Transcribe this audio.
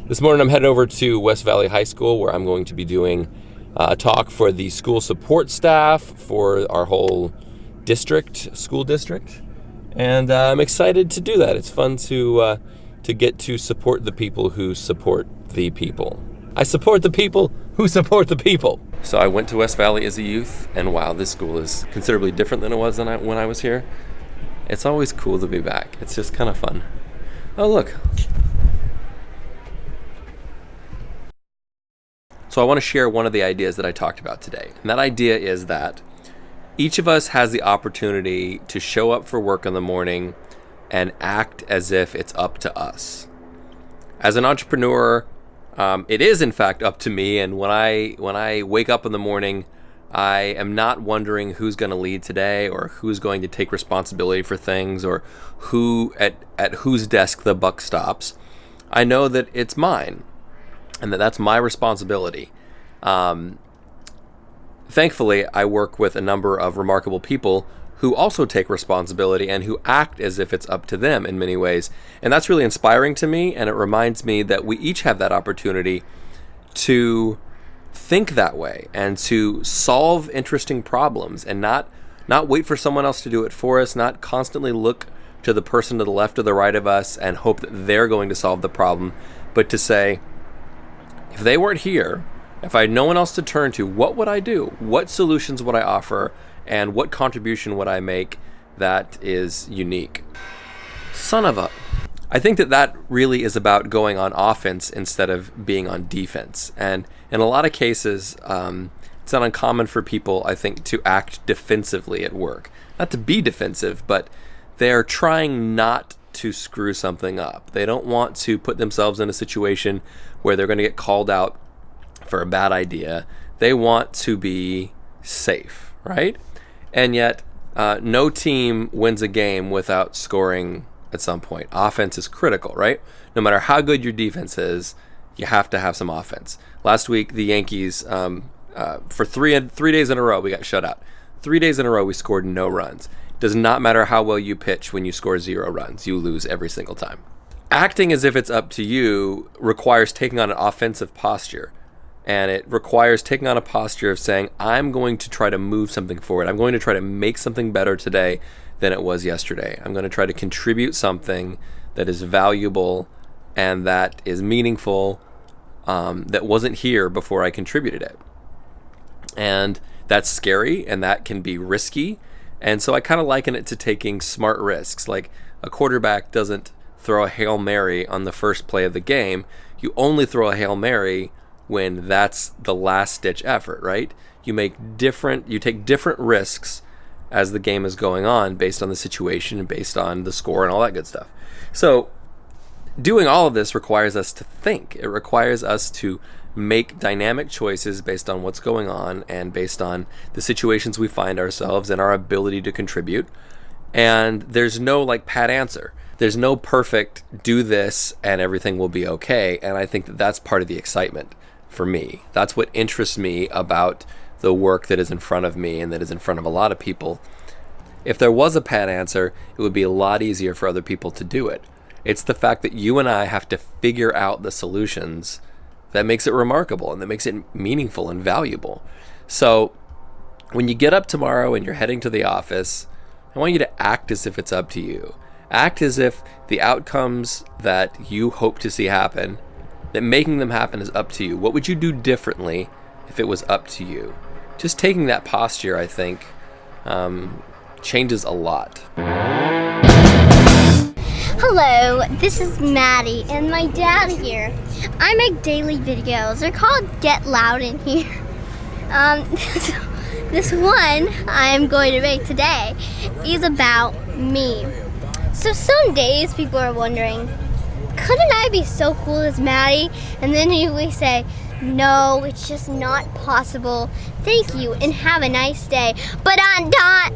This morning I'm heading over to West Valley High School where I'm going to be doing a talk for the school support staff for our whole school district. And I'm excited to do that. It's fun to get to support the people who support the people. I support the people who support the people. So I went to West Valley as a youth, and wow, this school is considerably different than it was when I was here. It's always cool to be back. It's just kind of fun. Oh, look. So I want to share one of the ideas that I talked about today. And that idea is that each of us has the opportunity to show up for work in the morning and act as if it's up to us. As an entrepreneur, it is in fact up to me. And when I wake up in the morning, I am not wondering who's going to lead today or who's going to take responsibility for things or who at whose desk the buck stops. I know that it's mine and that's my responsibility. Thankfully, I work with a number of remarkable people who also take responsibility and who act as if it's up to them in many ways. And that's really inspiring to me, and it reminds me that we each have that opportunity to think that way and to solve interesting problems and not wait for someone else to do it for us, not constantly look to the person to the left or the right of us and hope that they're going to solve the problem, but to say, if they weren't here, if I had no one else to turn to, what would I do? What solutions would I offer? And what contribution would I make that is unique? Son of a... I think that really is about going on offense instead of being on defense. And in a lot of cases, it's not uncommon for people, I think, to act defensively at work. Not to be defensive, but they're trying not to screw something up. They don't want to put themselves in a situation where they're going to get called out for a bad idea. They want to be safe, right? And yet, no team wins a game without scoring at some point. Offense is critical, right? No matter how good your defense is, you have to have some offense. Last week, the Yankees, for three days in a row, we got shut out. 3 days in a row, we scored no runs. Does not matter how well you pitch when you score 0 runs. You lose every single time. Acting as if it's up to you requires taking on an offensive posture. And it requires taking on a posture of saying, I'm going to try to move something forward. I'm going to try to make something better today than it was yesterday. I'm going to try to contribute something that is valuable and that is meaningful, that wasn't here before I contributed it. And that's scary and that can be risky. And so I kind of liken it to taking smart risks. Like a quarterback doesn't throw a Hail Mary on the first play of the game. You only throw a Hail Mary when that's the last ditch effort, right? You take different risks as the game is going on based on the situation and based on the score and all that good stuff. So doing all of this requires us to think. It requires us to make dynamic choices based on what's going on and based on the situations we find ourselves and our ability to contribute. And there's no pat answer. There's no perfect do this and everything will be okay. And I think that's part of the excitement for me. That's what interests me about the work that is in front of me and that is in front of a lot of people. If there was a pat answer, it would be a lot easier for other people to do it. It's the fact that you and I have to figure out the solutions that makes it remarkable and that makes it meaningful and valuable. So when you get up tomorrow and you're heading to the office, I want you to act as if it's up to you. Act as if the outcomes that you hope to see happen, that making them happen is up to you. What would you do differently if it was up to you? Just taking that posture, I think, changes a lot. Hello, this is Maddy and my dad here. I make daily videos. They're called Get Loud in Here. This one I'm going to make today is about me. So some days people are wondering, couldn't I be so cool as Maddy? And then you usually say, no, it's just not possible. Thank you and have a nice day. But on dot.